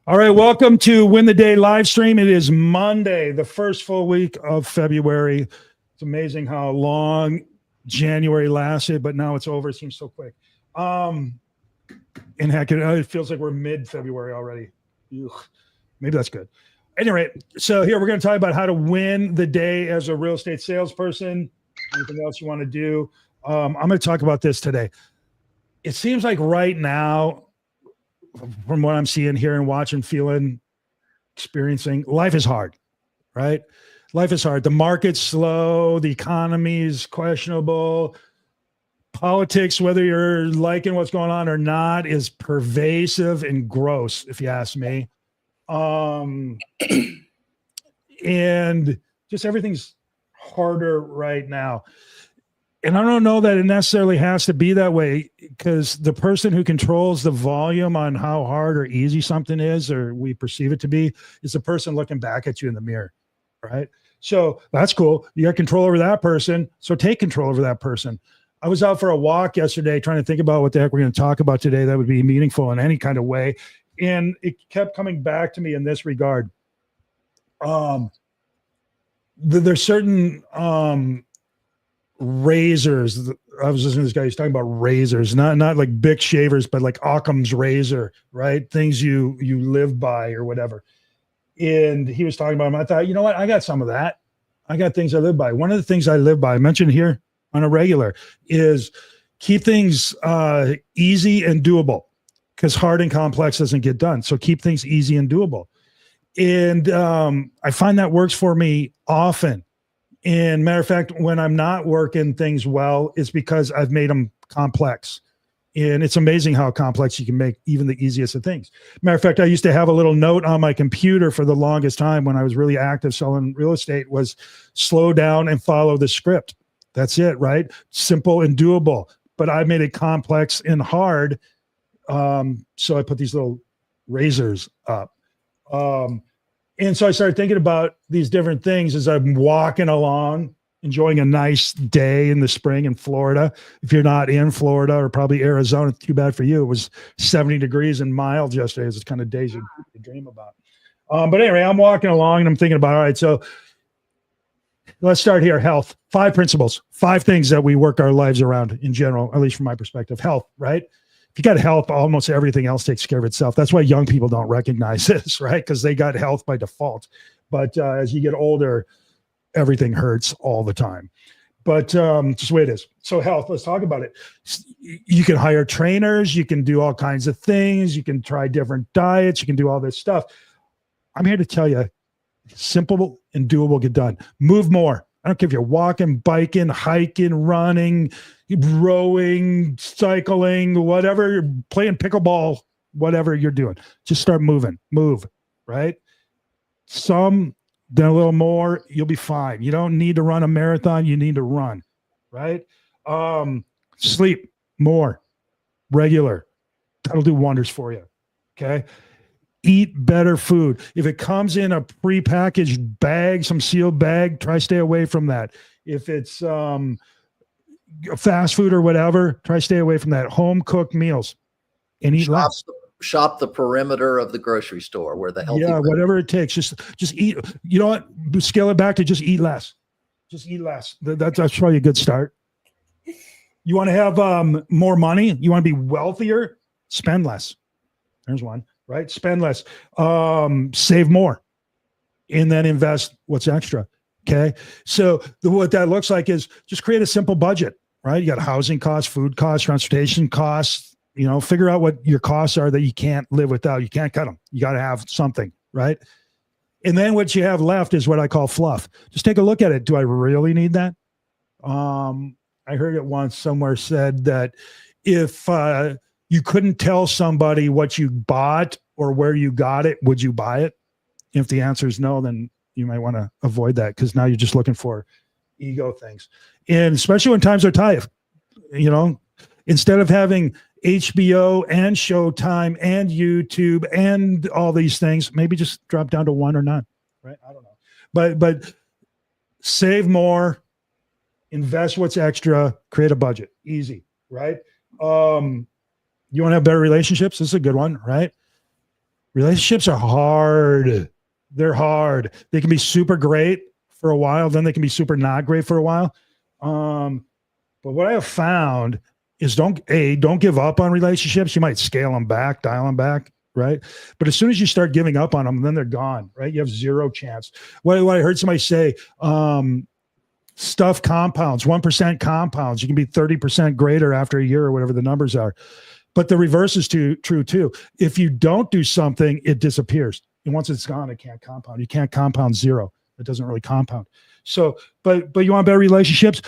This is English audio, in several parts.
All right, welcome to Win the Day live stream. It is Monday, the first full week of February. It's amazing how long January lasted, but now it's over. It seems so quick. And heck, it feels like we're mid-February already. Ugh, maybe that's good. Anyway, so here we're going to talk about how to win the day as a real estate salesperson. Anything else you want to do? I'm going to talk about this today. It seems like right now, from what I'm seeing, hearing, watching, feeling, experiencing, life is hard, right? Life is hard. The market's slow. The economy is questionable. Politics, whether you're liking what's going on or not, is pervasive and gross, if you ask me. And just everything's harder right now. And I don't know that it necessarily has to be that way, because the person who controls the volume on how hard or easy something is, or we perceive it to be, is the person looking back at you in the mirror, right? So that's cool. You got control over that person. So take control over that person. I was out for a walk yesterday trying to think about what the heck we're going to talk about today that would be meaningful in any kind of way. And it kept coming back to me in this regard. There's certain razors. I was listening to this guy. He's talking about razors, not like Bic shavers, but like Occam's razor, right? Things you live by or whatever. And he was talking about them. I thought, you know what? I got some of that. I got things I live by. One of the things I live by, I mentioned here on a regular, is keep things easy and doable, because hard and complex doesn't get done. So keep things easy and doable. And I find that works for me often. And matter of fact, when I'm not working things well, it's because I've made them complex. And it's amazing how complex you can make even the easiest of things. Matter of fact, I used to have a little note on my computer for the longest time when I was really active selling real estate, was slow down and follow the script. That's it, right? Simple and doable. But I made it complex and hard. So I put these little razors up. And so I started thinking about these different things as I'm walking along, enjoying a nice day in the spring in Florida. If you're not in Florida, or probably Arizona, too bad for you. It was 70 degrees and mild yesterday. It's the kind of days you dream about. But anyway, I'm walking along and I'm thinking about, all right, so let's start here. Health. 5 principles, 5 things that we work our lives around in general, at least from my perspective. Health, right? If you got health, almost everything else takes care of itself. That's why young people don't recognize this, right? Because they got health by default. But as you get older, everything hurts all the time. But just the way it is. So health, let's talk about it. You can hire trainers. You can do all kinds of things. You can try different diets. You can do all this stuff. I'm here to tell you, simple and doable get done. Move more. I don't care if you're walking, biking, hiking, running, rowing, cycling, whatever, you're playing pickleball, whatever you're doing. Just start moving. Move, right? Some, then a little more, you'll be fine. You don't need to run a marathon. You need to run, right? Sleep more, regular. That'll do wonders for you, okay? Eat better food. If it comes in a prepackaged bag, some sealed bag, try stay away from that. If it's fast food or whatever, try stay away from that. Home cooked meals and eat less. Shop the perimeter of the grocery store where the healthy. Yeah, whatever it takes. Just eat. You know what? Scale it back to just eat less. Just eat less. That's probably a good start. You want to have more money? You want to be wealthier? Spend less. There's one. Right? Spend less, save more, and then invest what's extra. Okay. So what that looks like is just create a simple budget, right? You got housing costs, food costs, transportation costs, figure out what your costs are that you can't live without. You can't cut them. You got to have something, right? And then what you have left is what I call fluff. Just take a look at it. Do I really need that? I heard it once somewhere said that if, you couldn't tell somebody what you bought or where you got it, would you buy it? If the answer is no, then you might want to avoid that, because now you're just looking for ego things. And especially when times are tight, instead of having HBO and Showtime and YouTube and all these things, maybe just drop down to one or none, right? I don't know. But save more, invest what's extra, create a budget. Easy, right? You want to have better relationships? This is a good one, right? Relationships are hard. They're hard. They can be super great for a while, then they can be super not great for a while. But what I have found is don't give up on relationships. You might scale them back, dial them back, right? But as soon as you start giving up on them, then they're gone, right? You have zero chance. What I heard somebody say, stuff compounds, 1% compounds. You can be 30% greater after a year or whatever the numbers are. But the reverse is true too. If you don't do something, it disappears. And once it's gone, it can't compound. You can't compound zero. It doesn't really compound. So, but you want better relationships?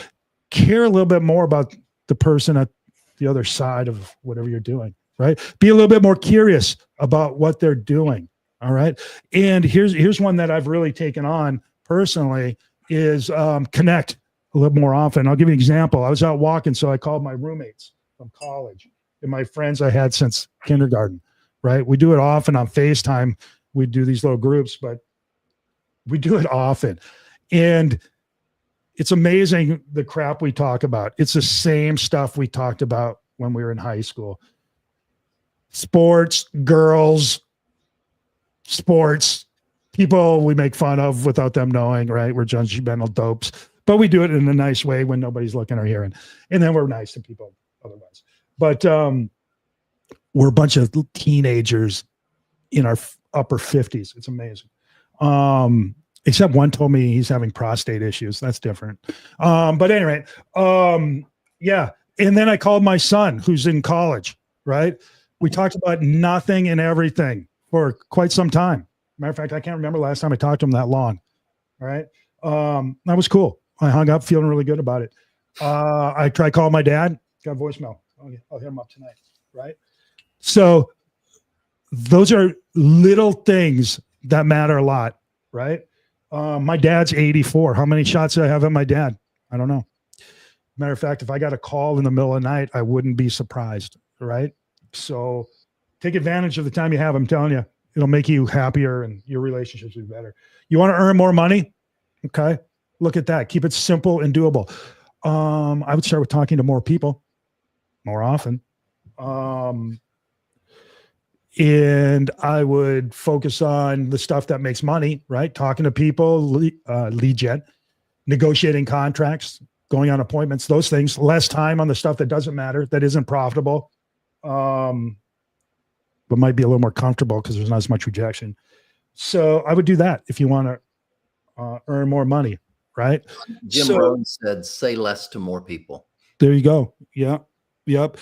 Care a little bit more about the person at the other side of whatever you're doing, right? Be a little bit more curious about what they're doing. All right. And here's one that I've really taken on personally is connect a little more often. I'll give you an example. I was out walking, so I called my roommates from college and my friends I had since kindergarten, right? We do it often on FaceTime. We do these little groups, but we do it often. And it's amazing the crap we talk about. It's the same stuff we talked about when we were in high school. Sports, girls, sports, people we make fun of without them knowing, right? We're judgmental dopes, but we do it in a nice way when nobody's looking or hearing. And then we're nice to people otherwise. But we're a bunch of teenagers in our upper 50s. It's amazing. Except one told me he's having prostate issues. That's different. But anyway, yeah. And then I called my son who's in college, right? We talked about nothing and everything for quite some time. Matter of fact, I can't remember last time I talked to him that long. All right. That was cool. I hung up feeling really good about it. I tried calling my dad, got a voicemail. I'll hit him up tonight. Right. So those are little things that matter a lot. Right. My dad's 84. How many shots do I have at my dad? I don't know. Matter of fact, if I got a call in the middle of the night, I wouldn't be surprised. Right. So take advantage of the time you have. I'm telling you, it'll make you happier and your relationships will be better. You want to earn more money? Okay. Look at that. Keep it simple and doable. I would start with talking to more people more often. And I would focus on the stuff that makes money, right? Talking to people, lead gen, negotiating contracts, going on appointments, those things. Less time on the stuff that doesn't matter, that isn't profitable, but might be a little more comfortable because there's not as much rejection. So I would do that if you want to earn more money, right? Jim Rohn said, say less to more people. There you go. Yeah. Yep.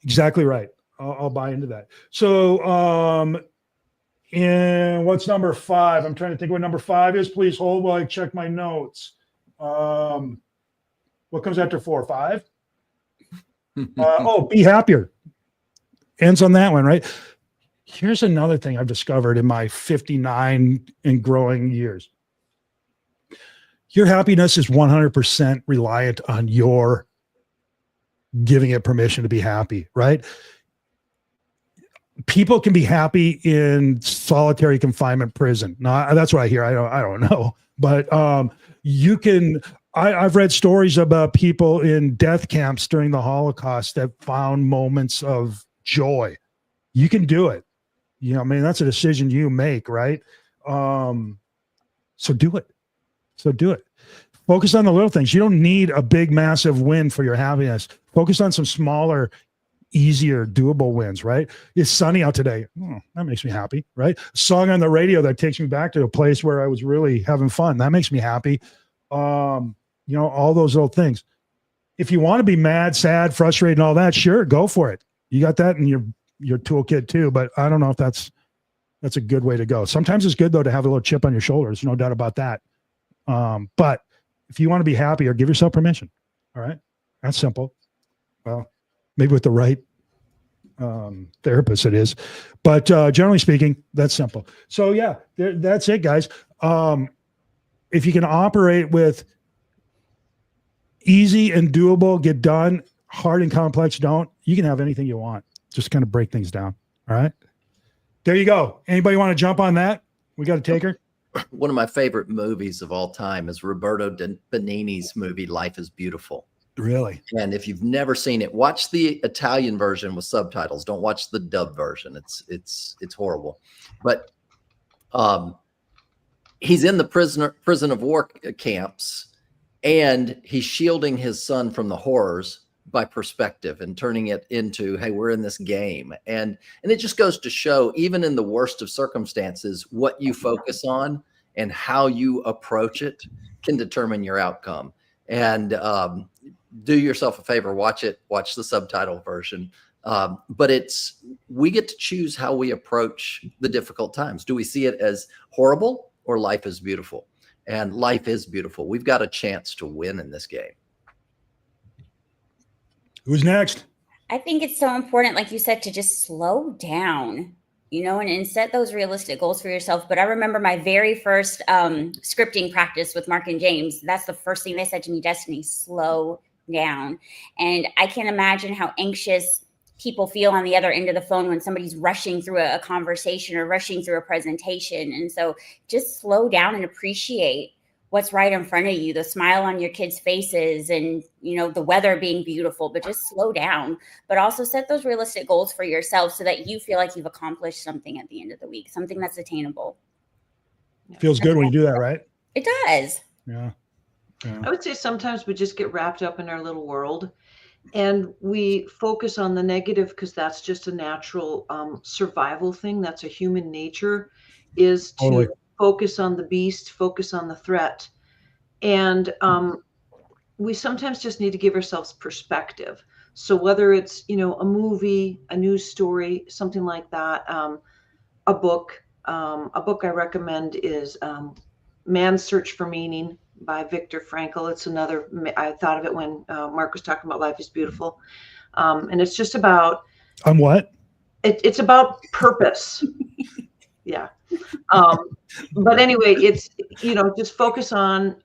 Exactly right. I'll buy into that. So, and what's number 5? I'm trying to think what number 5 is. Please hold while I check my notes. What comes after 4? 5? Be happier. Ends on that one, right? Here's another thing I've discovered in my 59 and growing years. Your happiness is 100% reliant on your giving it permission to be happy, right? People can be happy in solitary confinement prison. Now, that's what I hear. I don't know, but you can. I've read stories about people in death camps during the Holocaust that found moments of joy. You can do it. You know, I mean, that's a decision you make, right? So do it. Focus on the little things. You don't need a big, massive win for your happiness. Focus on some smaller, easier, doable wins, right? It's sunny out today. That makes me happy, right? A song on the radio that takes me back to a place where I was really having fun. That makes me happy. You know, all those little things. If you want to be mad, sad, frustrated, and all that, sure, go for it. You got that in your toolkit too, but I don't know if that's a good way to go. Sometimes it's good though to have a little chip on your shoulders, no doubt about that. But if you want to be happier, give yourself permission. All right. That's simple. Well, maybe with the right therapist it is, but generally speaking, that's simple. So yeah, that's it, guys. If you can operate with easy and doable, get done, hard and complex don't, you can have anything you want. Just kind of break things down. All right. There you go. Anybody want to jump on that? We got a taker. One of my favorite movies of all time is Roberto Benigni's movie, Life is Beautiful. Really? And if you've never seen it, watch the Italian version with subtitles. Don't watch the dub version. It's horrible. But he's in the prison of war camps, and he's shielding his son from the horrors by perspective and turning it into, hey, we're in this game. And it just goes to show, even in the worst of circumstances, what you focus on and how you approach it can determine your outcome. And do yourself a favor, watch the subtitle version. But we get to choose how we approach the difficult times. Do we see it as horrible, or life is beautiful? And life is beautiful. We've got a chance to win in this game. Who's next? I think it's so important, like you said, to just slow down, and set those realistic goals for yourself. But I remember my very first scripting practice with Mark and James. That's the first thing they said to me, Destiny, slow down. And I can't imagine how anxious people feel on the other end of the phone when somebody's rushing through a conversation or rushing through a presentation. And so just slow down and appreciate what's right in front of you, the smile on your kids' faces, and, the weather being beautiful, but just slow down. But also set those realistic goals for yourself so that you feel like you've accomplished something at the end of the week, something that's attainable. Feels good when you do that, right? It does. Yeah. I would say sometimes we just get wrapped up in our little world, and we focus on the negative because that's just a natural survival thing. That's a human nature, is to Totally. focus on the beast, focus on the threat. And we sometimes just need to give ourselves perspective. So whether it's, a movie, a news story, something like that, a book I recommend is Man's Search for Meaning by Viktor Frankl. It's another, I thought of it when Mark was talking about Life is Beautiful. And it's just about, What? It's about purpose. Yeah. But anyway, it's, just focus on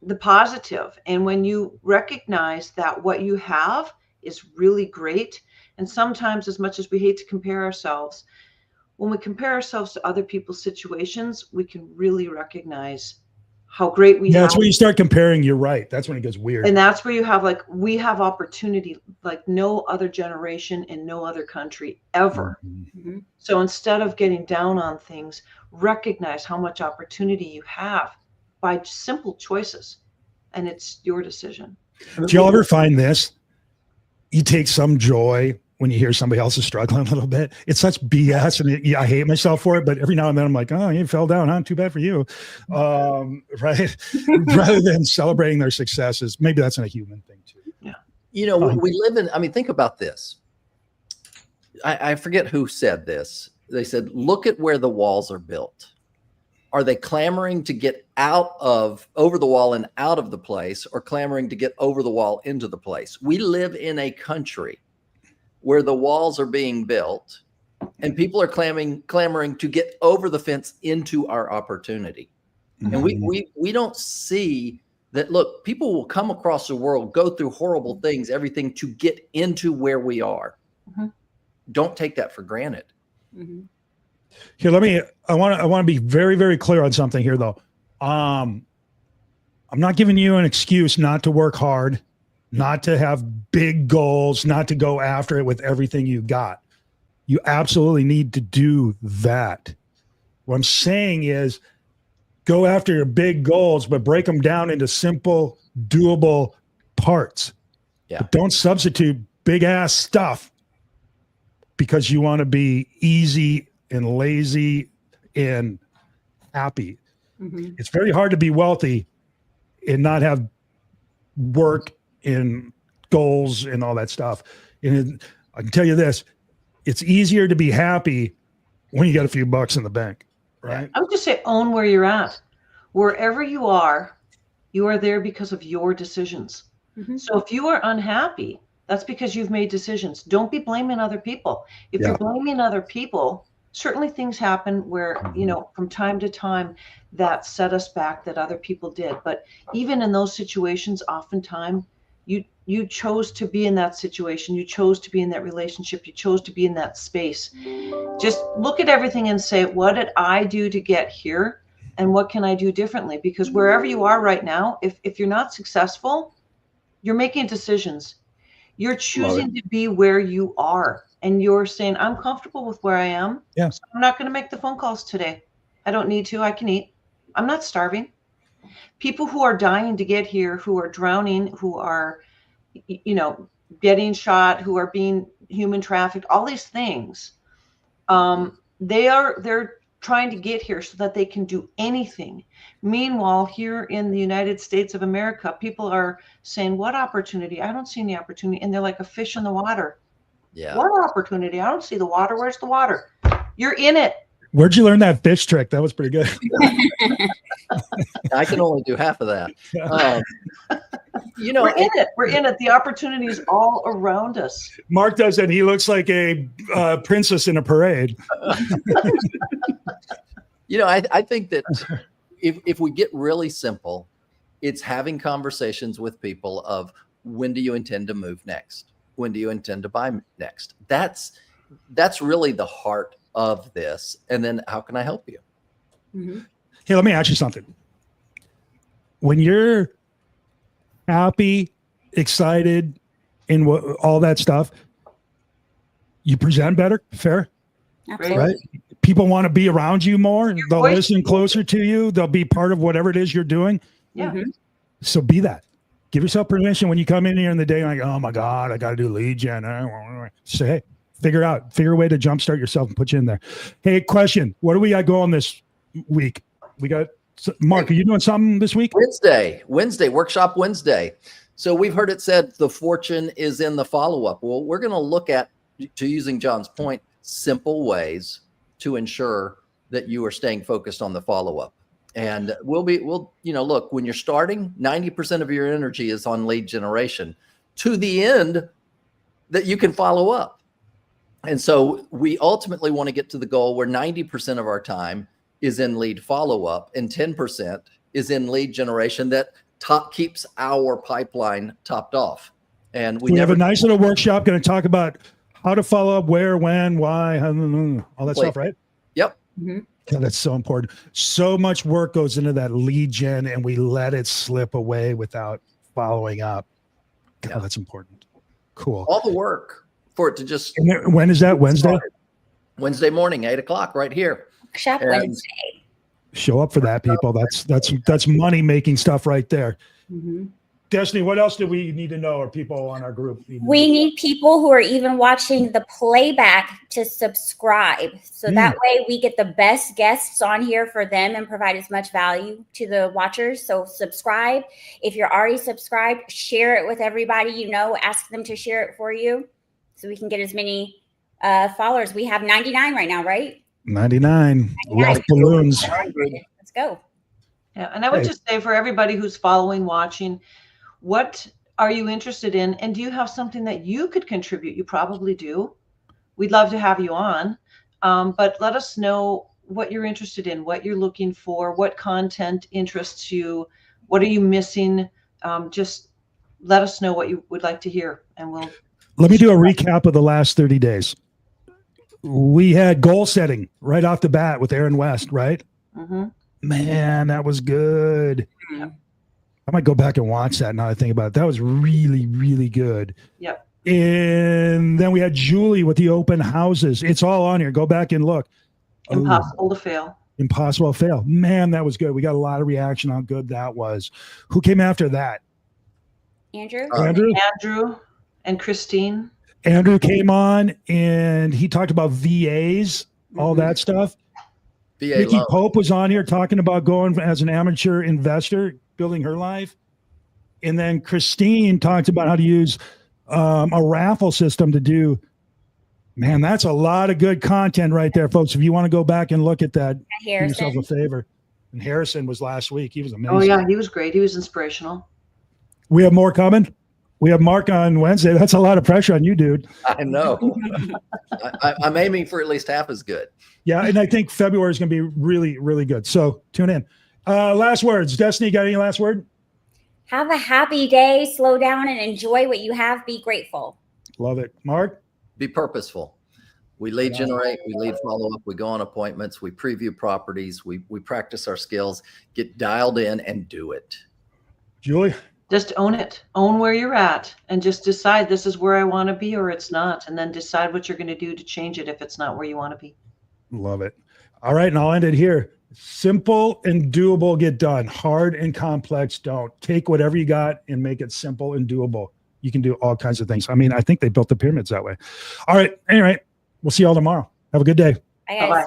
the positive. And when you recognize that what you have is really great, and sometimes, as much as we hate to compare ourselves, when we compare ourselves to other people's situations, we can really recognize how great we have. That's when you start comparing. You're right. That's when it gets weird. And that's where you have, we have opportunity like no other generation in no other country ever. Mm-hmm. So instead of getting down on things, recognize how much opportunity you have by simple choices. And it's your decision. Do y'all ever find this? You take some joy when you hear somebody else is struggling a little bit. It's such BS, and I hate myself for it. But every now and then I'm like, oh, you fell down, huh? Too bad for you, right? Rather than celebrating their successes. Maybe that's a human thing too. Yeah. We live in, think about this. I forget who said this. They said, look at where the walls are built. Are they clamoring to get over the wall and out of the place, or clamoring to get over the wall into the place? We live in a country where the walls are being built and people are clamoring to get over the fence into our opportunity. Mm-hmm. And we don't see that. Look, people will come across the world, go through horrible things, everything to get into where we are. Mm-hmm. Don't take that for granted. Mm-hmm. Here, I want to be very, very clear on something here, though. I'm not giving you an excuse not to work hard, not to have big goals, not to go after it with everything you got. You absolutely need to do that. What I'm saying is go after your big goals, but break them down into simple, doable parts. Yeah. But don't substitute big ass stuff because you want to be easy and lazy and happy. Mm-hmm. It's very hard to be wealthy and not have work and goals and all that stuff. And I can tell you this, it's easier to be happy when you got a few bucks in the bank, right? I would just say own where you're at. Wherever you are there because of your decisions. Mm-hmm. So if you are unhappy, that's because you've made decisions. Don't be blaming other people. If you're blaming other people, certainly things happen where, from time to time that set us back, that other people did. But even in those situations, oftentimes you chose to be in that situation. You chose to be in that relationship. You chose to be in that space. Just look at everything and say, what did I do to get here? And what can I do differently? Because wherever you are right now, if you're not successful, You're making decisions. You're choosing to be where you are, and you're saying, I'm comfortable with where I am. Yeah. So I'm not going to make the phone calls today. I don't need to. I can eat. I'm not starving. People who are dying to get here, who are drowning, who are, getting shot, who are being human trafficked, all these things, they're trying to get here so that they can do anything. Meanwhile, here in the United States of America, people are saying, what opportunity? I don't see any opportunity. And they're like a fish in the water. Yeah. What opportunity? I don't see the water. Where's the water? You're in it. Where'd you learn that fish trick? That was pretty good. I can only do half of that. We're in it. We're in it. The opportunity is all around us. Mark does it. He looks like a princess in a parade. I think that if we get really simple, it's having conversations with people of, when do you intend to move next? When do you intend to buy next? That's really the heart of this. And then how can I help you? Mm-hmm. Hey, let me ask you something. When you're happy, excited, and all that stuff, you present better, fair? Absolutely. Right? People want to be around you more. They'll listen closer to you. They'll be part of whatever it is you're doing. Yeah. Mm-hmm. So be that. Give yourself permission when you come in here in the day, like, oh my God, I got to do lead gen. Say, hey, figure a way to jumpstart yourself and put you in there. Hey, question. What do we got going this week? We got Mark, are you doing something this week? Wednesday, workshop Wednesday. So we've heard it said the fortune is in the follow-up. Well, we're going to look at, to using John's point, simple ways to ensure that you are staying focused on the follow-up. And look, when you're starting, 90% of your energy is on lead generation to the end that you can follow up. And so we ultimately want to get to the goal where 90% of our time is in lead follow-up and 10% is in lead generation that keeps our pipeline topped off. And we have a nice little workshop going to talk about how to follow up, where, when, why, all that stuff, right? Yep. Mm-hmm. God, that's so important. So much work goes into that lead gen and we let it slip away without following up. God, that's important. Cool. All the work for it to just. And when is that? Wednesday? Wednesday morning, 8:00 right here. Workshop Wednesday. Show up for that, people. That's money making stuff right there. Mm-hmm. Destiny, what else do we need to know, or people on our group? We need people who are even watching the playback to subscribe. So that way we get the best guests on here for them and provide as much value to the watchers. So subscribe. If you're already subscribed, share it with everybody you know. Ask them to share it for you so we can get as many followers. We have 99 right now, right? 99. Love balloons. Let's go. Yeah, and I would just say for everybody who's following, watching, what are you interested in? And do you have something that you could contribute? You probably do. We'd love to have you on. But let us know what you're interested in, what you're looking for, what content interests you, what are you missing? Just let us know what you would like to hear. And let me do a recap of the last 30 days. We had goal setting right off the bat with Aaron West, right? Mm-hmm. Man, that was good. Yeah. I might go back and watch that now I think about it. That was really, really good. Yep. And then we had Julie with the open houses. It's all on here. Go back and look. Impossible to fail. Impossible to fail. Man, that was good. We got a lot of reaction on how good that was. Who came after that? Andrew And Christine. Andrew came on and he talked about VAs, all that stuff. Nikki Pope was on here talking about going as an amateur investor, building her life. And then Christine talked about how to use a raffle system to do. Man, that's a lot of good content right there, folks. If you want to go back and look at that, do yourself a favor. And Harrison was last week. He was amazing. Oh, yeah, he was great. He was inspirational. We have more coming. We have Mark on Wednesday. That's a lot of pressure on you, dude. I know. I'm aiming for at least half as good. Yeah, and I think February is going to be really, really good. So tune in. Last words. Destiny, got any last word? Have a happy day. Slow down and enjoy what you have. Be grateful. Love it. Mark? Be purposeful. We lead generate, we lead follow up, we go on appointments, we preview properties, we practice our skills, get dialed in and do it. Julie? Just own it. Own where you're at and just decide this is where I want to be or it's not. And then decide what you're going to do to change it if it's not where you want to be. Love it. All right. And I'll end it here. Simple and doable get done. Hard and complex don't. Take whatever you got and make it simple and doable. You can do all kinds of things. I mean, I think they built the pyramids that way. All right. Anyway, we'll see you all tomorrow. Have a good day. Bye, guys. Bye-bye.